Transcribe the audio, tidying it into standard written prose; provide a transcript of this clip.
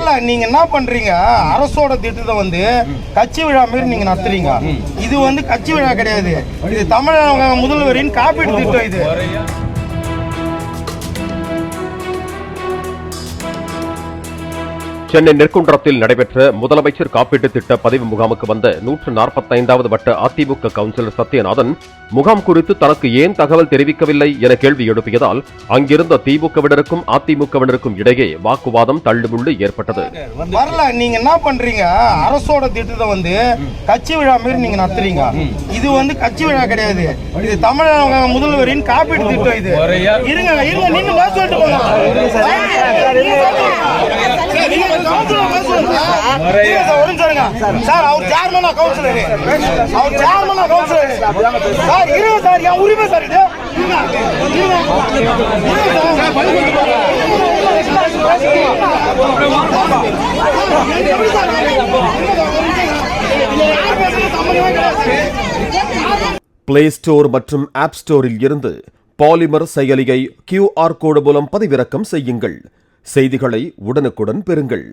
வரல. நீங்க என்ன பண்றீங்க, அரசோட திட்டத்தை வந்து கட்சி விழா மாரி நீங்க நடத்துறீங்க. இது வந்து கட்சி விழா கிடையாது, இது தமிழக முதல்வரின் காப்பீடு திட்டம். இது சென்னை நெற்குன்றத்தில் நடைபெற்ற முதலமைச்சர் காப்பீட்டு திட்ட பதிவு முகாமுக்கு வந்த 145வது வட்ட அதிமுக கவுன்சிலர் சத்யநாதன் முகாம் குறித்து தனக்கு ஏன் தகவல் தெரிவிக்கவில்லை என கேள்வி எழுப்பியதால் அங்கிருந்த திமுகவினருக்கும் அதிமுகவினருக்கும் இடையே வாக்குவாதம் தள்ளுமுள்ளு ஏற்பட்டது. வரல. நீங்க என்ன பண்றீங்க, அரசோட திட்டத்தை வந்து கட்சி விழா மாரி நீங்க நடத்துறீங்க. இது வந்து கட்சி விழா கிடையாது, இது தமிழக முதல்வரின் காப்பீடு திட்டம். இது இருங்க இருங்க, நீங்க பேசிட்டு போங்க. சார் அவர் சேர்மனா கவுன்சிலர், அவர் சேர்மனா கவுன்சிலர் சார். இருங்க சார், என் உரிமை சார் இது. பிளே ஸ்டோர் மற்றும் ஆப் ஸ்டோரில் இருந்து பாலிமர் செயலியை QR கோடு மூலம் பதிவிறக்கம் செய்யுங்கள். செய்திகளை உடனுக்குடன் பெறுங்கள்.